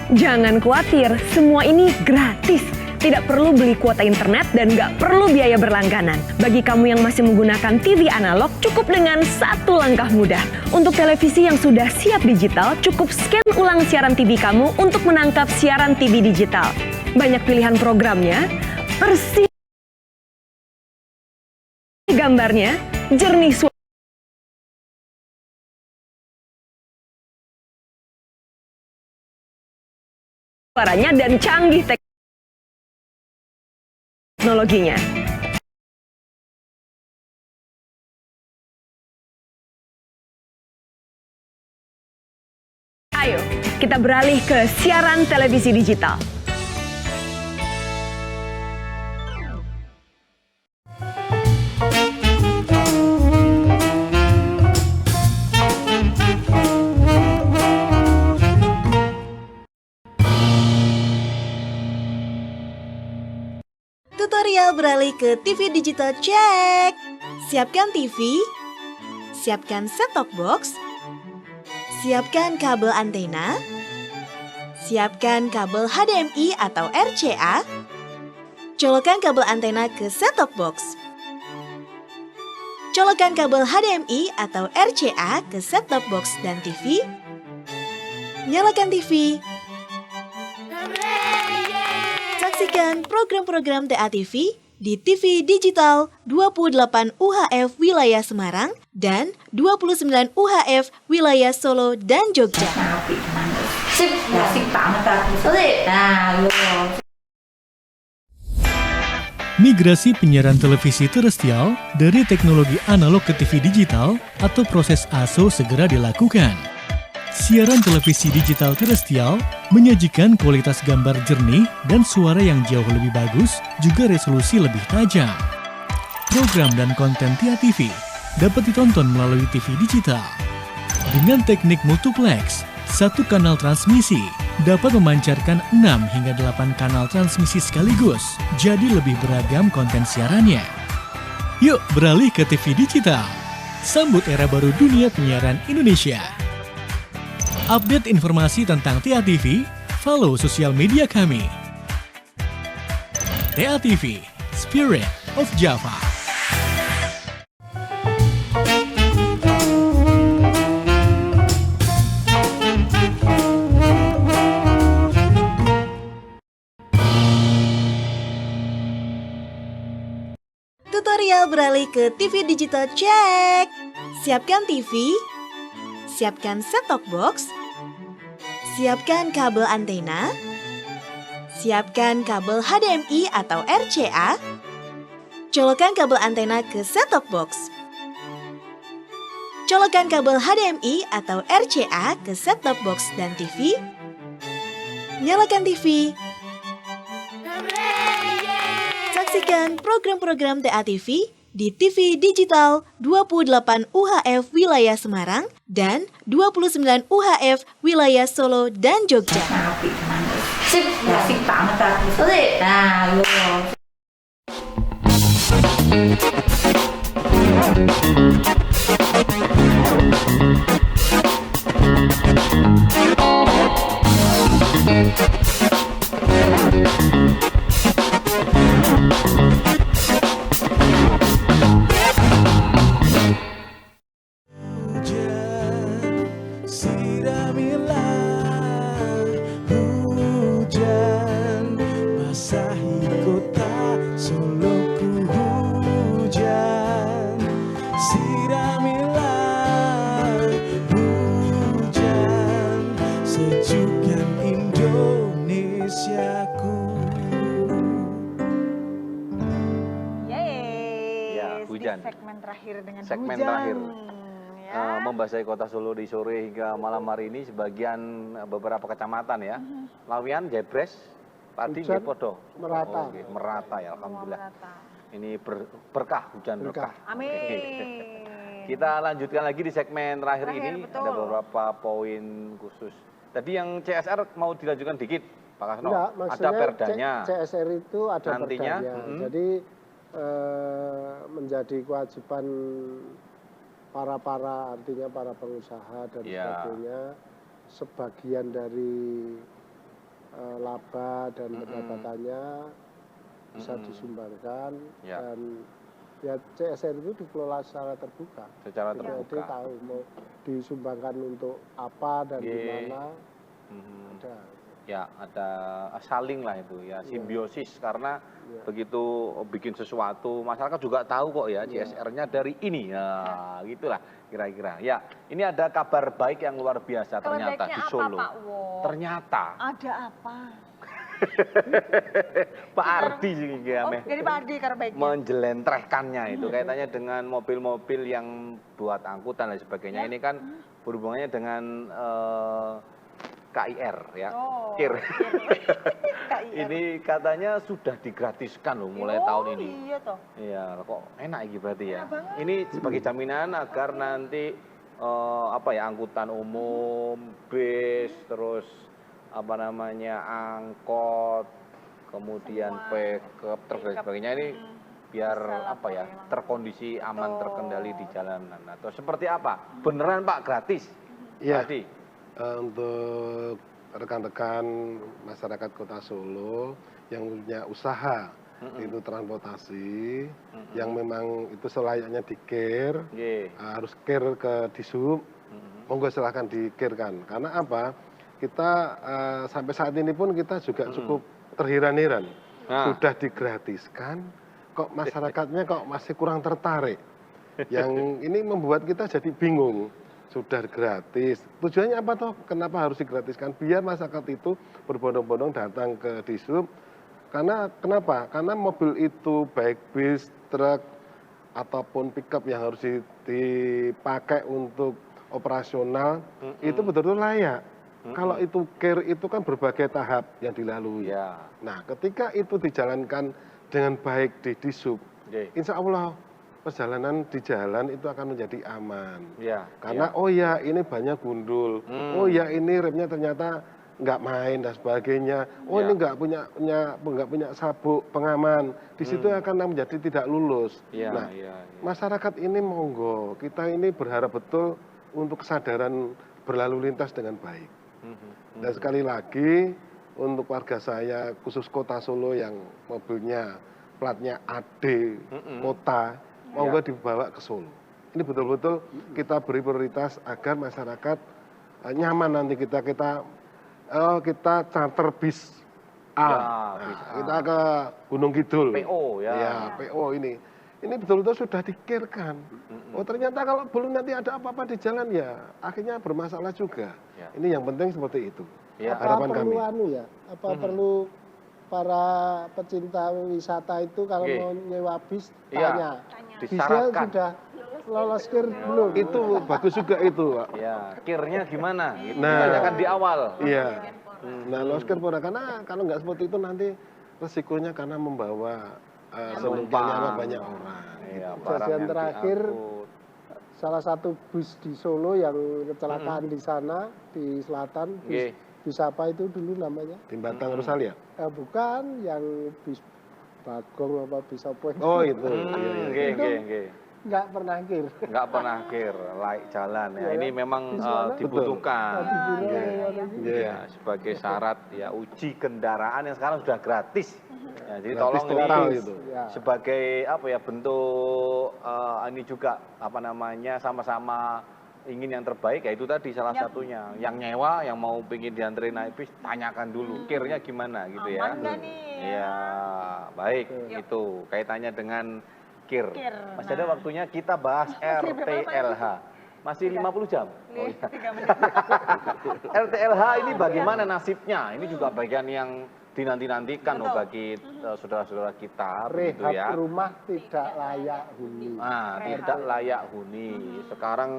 Jangan khawatir, semua ini gratis. Tidak perlu beli kuota internet dan nggak perlu biaya berlangganan. Bagi kamu yang masih menggunakan TV analog, cukup dengan satu langkah mudah. Untuk televisi yang sudah siap digital, cukup scan ulang siaran TV kamu untuk menangkap siaran TV digital. Banyak pilihan programnya, bersih gambarnya, jernih suaranya, dan canggih teknologinya. Ayo, kita beralih ke siaran televisi digital. Tutorial beralih ke TV digital cek. Siapkan TV, siapkan set-top box, siapkan kabel antena, siapkan kabel HDMI atau RCA, colokkan kabel antena ke set-top box. Colokkan kabel HDMI atau RCA ke set-top box dan TV. Nyalakan TV. Saksikan program-program TATV di TV Digital 28 UHF wilayah Semarang dan 29 UHF wilayah Solo dan Jogja. Sip, asik banget aku. Migrasi penyiaran televisi terestrial dari teknologi analog ke TV digital atau proses ASO segera dilakukan. Siaran televisi digital terestrial menyajikan kualitas gambar jernih dan suara yang jauh lebih bagus, juga resolusi lebih tajam. Program dan konten TATV dapat ditonton melalui TV digital. Dengan teknik multiplex, satu kanal transmisi dapat memancarkan 6 hingga 8 kanal transmisi sekaligus, jadi lebih beragam konten siarannya. Yuk beralih ke TV digital. Sambut era baru dunia penyiaran Indonesia. Update informasi tentang TATV, follow sosial media kami. TATV, Spirit of Java. Tutorial beralih ke TV digital cek. Siapkan TV, siapkan set-top box, siapkan kabel antena, siapkan kabel HDMI atau RCA, colokkan kabel antena ke set-top box. Colokkan kabel HDMI atau RCA ke set-top box dan TV. Nyalakan TV. Saksikan program-program TATV di TV Digital 28 UHF wilayah Semarang dan 29 UHF wilayah Solo dan Jogja. Sip, asik banget aku. Segmen terakhir ya. Membasahi kota Solo di sore hingga malam hari ini sebagian beberapa kecamatan ya. Lawian, Jebres, Padi, Podo. Merata. Okay. Merata ya, alhamdulillah. Merata. Ini berkah, hujan berkah. Amin. Kita lanjutkan lagi di segmen terakhir ini. Betul. Ada beberapa poin khusus. Tadi yang CSR mau dilanjutkan dikit, Pak Kasno. Enggak, ada perdanya. CSR itu ada perdanya. Jadi menjadi kewajiban artinya para pengusaha dan sebagainya, sebagian dari laba dan pendapatannya bisa disumbangkan dan ya CSR itu dikelola secara terbuka. Secara terbuka. Jadi tahu mau disumbangkan untuk apa dan di mana. Ada. Ya, ada saling lah itu ya, simbiosis karena begitu bikin sesuatu masyarakat juga tahu kok ya CSR-nya dari ini ya, gitulah kira-kira. Ya, ini ada kabar baik yang luar biasa ternyata di Solo. Apa, Pak Wo? Ternyata ada apa? Pak Ardi sih jadi Pak Ardi kabar baiknya. Menjelentrehkannya itu kaitannya dengan mobil-mobil yang buat angkutan dan sebagainya. Ini kan berhubungannya dengan KIR ya, KIR. Ini katanya sudah digratiskan loh mulai tahun ini. Iya toh. Iya, kok enak ini berarti ya. Ini sebagai jaminan agar nanti angkutan umum, bis, terus angkot, kemudian pickup, terus sebagainya ini biar terkondisi aman, terkendali di jalanan. Atau seperti apa? Beneran Pak gratis? Iya. Untuk rekan-rekan masyarakat Kota Solo yang punya usaha itu transportasi yang memang itu selayaknya di-care, harus care ke Dishub, monggo silahkan di-care-kan. Karena apa? Kita sampai saat ini pun kita juga cukup terheran-heran. Sudah digratiskan, kok masyarakatnya kok masih kurang tertarik. Yang ini membuat kita jadi bingung. Sudah gratis. Tujuannya apa toh? Kenapa harus digratiskan? Biar masyarakat itu berbondong-bondong datang ke Dishub. Karena kenapa? Karena mobil itu baik bis, truk ataupun pickup yang harus dipakai untuk operasional itu betul-betul layak. Kalau itu care itu kan berbagai tahap yang dilalui. Nah, ketika itu dijalankan dengan baik di Dishub, insya Allah perjalanan di jalan itu akan menjadi aman. Karena oh ya ini banyak gundul, oh ya ini remnya ternyata nggak main dan sebagainya. Oh ini nggak punya sabuk pengaman. Di situ akan menjadi tidak lulus. Masyarakat ini monggo kita ini berharap betul untuk kesadaran berlalu lintas dengan baik. Dan sekali lagi untuk warga saya khusus Kota Solo yang mobilnya platnya AD kota. Monggo dibawa ke Solo. Ini betul-betul kita beri prioritas agar masyarakat nyaman nanti kita charter bis kita ke Gunung Kidul. PO PO ini betul-betul sudah dikirkan. Oh ternyata kalau belum nanti ada apa-apa di jalan ya akhirnya bermasalah juga. Ini yang penting seperti itu. Harapan kami. Perlu para pecinta wisata itu kalau mau nyewa bis tanya. Bisnya sudah lolos KIR belum? Itu bagus juga itu, Pak. KIR-nya gimana? Tanyakan di awal. Nah, lolos KIR karena kalau nggak seperti itu nanti resikonya karena membawa semuanya banyak orang. Kejadian terakhir salah satu bus di Solo yang kecelakaan di sana di selatan. Bis apa itu dulu namanya? Timbatang Rosalia? Bukan, yang bis Bagong apa bis apa itu. Oh itu. Nggak pernah KIR. Nggak pernah KIR, laik jalan ya. Ini memang dibutuhkan. Sebagai syarat ya uji kendaraan yang sekarang sudah gratis. Jadi tolong ini sebagai bentuk ini juga sama-sama ingin yang terbaik ya itu tadi salah satunya yang nyewa yang mau pengen dianterin naik bis tanyakan dulu KIR-nya gimana gitu ya. Iya baik itu kaitannya dengan KIR. Masih ada waktunya kita bahas RTLH. Masih 50 jam. RTLH ini bagaimana nasibnya? Ini juga bagian yang dinanti-nantikan loh bagi saudara-saudara kita. Rehab rumah tidak layak huni. Tidak layak huni. Sekarang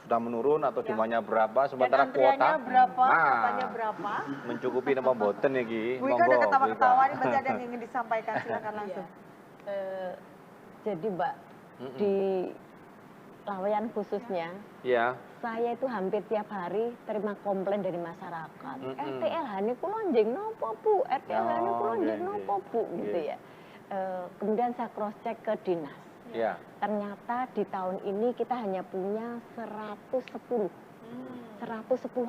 sudah menurun atau jumlahnya berapa? Sementara kuota berapa? Mencukupi nama boten ya Ki. Bu Ika udah ketawa-ketawa nih, berarti ada yang ingin disampaikan, silakan langsung. Jadi Mbak, di Laweyan khususnya, saya itu hampir tiap hari terima komplain dari masyarakat. RTLH ini kulo njing nopo Bu, RTLH ini kulo njing nopo Bu, gitu ya. Kemudian saya cross check ke dinas. Ya. Ternyata di tahun ini kita hanya punya 110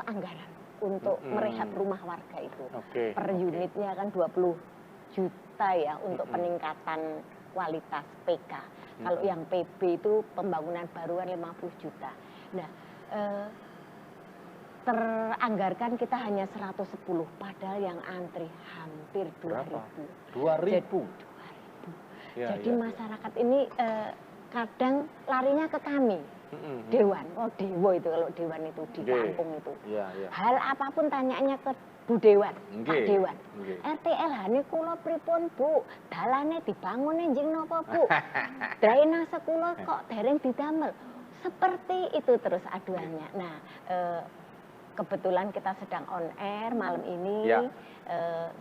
anggaran untuk merehab rumah warga itu. Per unitnya kan 20 juta ya untuk peningkatan kualitas PK. Kalau yang PB itu pembangunan baru kan 50 juta. Nah, teranggarkan kita hanya 110, padahal yang antri hampir 2.000. 2.000? Jadi masyarakat ini kadang larinya ke kami. Dewan, Dewo itu kalau Dewan itu di kampung itu. Hal apapun tanyanya ke Bu Dewan, Pak Dewan. RTL ini kula pripun Bu, dalane dibangun njing napa Bu? Drainase kula kok dereng didamel. Seperti itu terus aduannya. Nah, kebetulan kita sedang on air malam ini.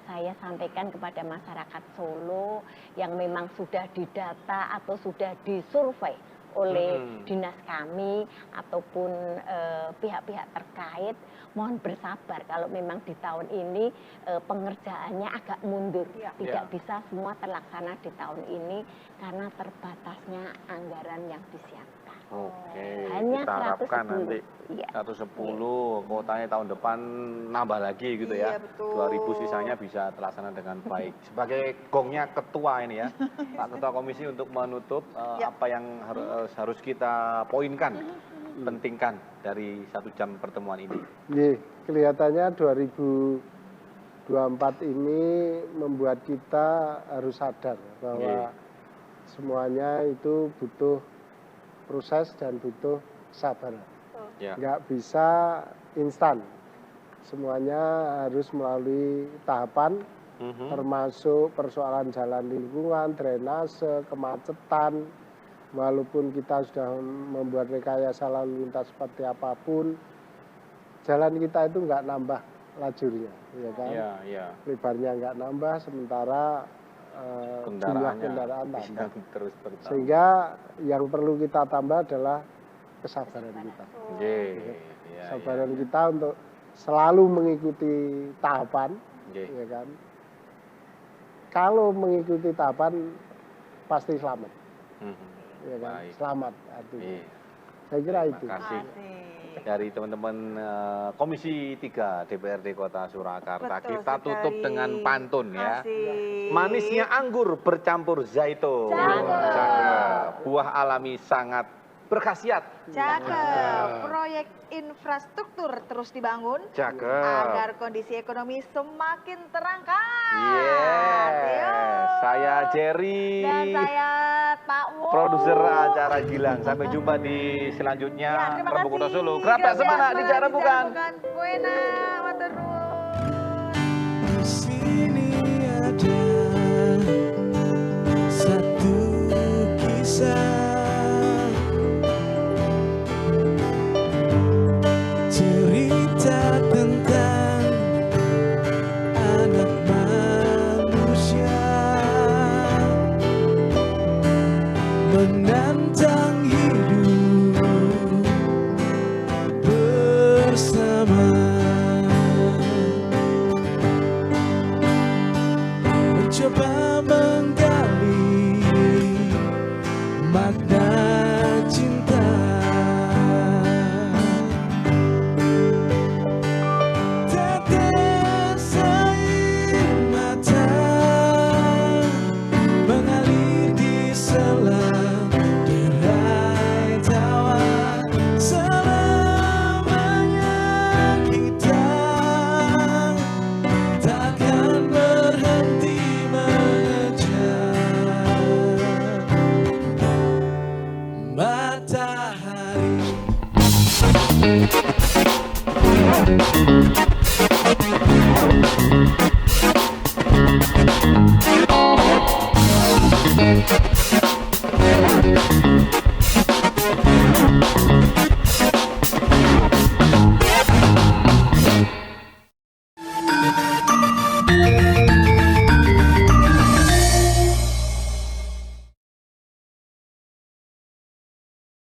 Saya sampaikan kepada masyarakat Solo yang memang sudah didata atau sudah disurvei oleh dinas kami ataupun pihak-pihak terkait, mohon bersabar kalau memang di tahun ini pengerjaannya agak mundur, tidak bisa semua terlaksana di tahun ini karena terbatasnya anggaran yang disiapkan. Hanya kita harapkan 110. nanti 110, kuotanya tahun depan nambah lagi gitu ya. 2.000 sisanya bisa terlaksana dengan baik. Sebagai gongnya ketua ini ya, Pak Ketua Komisi untuk menutup apa yang harus kita poinkan, pentingkan dari 1 jam pertemuan ini. Kelihatannya 2024 ini membuat kita harus sadar bahwa semuanya itu butuh proses dan butuh sabar. Nggak bisa instan. Semuanya harus melalui tahapan, termasuk persoalan jalan lingkungan, drainase, kemacetan. Walaupun kita sudah membuat rekayasa lalu lintas seperti apapun, jalan kita itu nggak nambah lajurnya, ya kan? Lebarnya nggak nambah, sementara jumlah kendaraan tambah. Sehingga yang perlu kita tambah adalah kesabaran kita. Kesabaran kita untuk selalu mengikuti tahapan, ya kan? Kalau mengikuti tahapan pasti selamat, ya kan? Selamat artinya. Saya kira itu. Terima kasih dari teman-teman Komisi 3 DPRD Kota Surakarta. Kita tutup dengan pantun ya. Manisnya anggur bercampur zaitun. Buah alami sangat berkhasiat. Cakep. Proyek infrastruktur terus dibangun. Agar kondisi ekonomi semakin terangkat. Saya Jerry. Dan saya Pak Wo. Produser acara Gilang. Sampai jumpa di selanjutnya. Prabu Kota Solo. Kerapia semangat di Jara Bukan. Buena, matur nuwun. Di sini ada satu kisah. Cerita tentang anak manusia menantang hidup bersama, mencoba menggali makna cinta. Tetes air mata mengalir di sela derai tawa. Selamanya kita takkan berhenti mengejar matahari.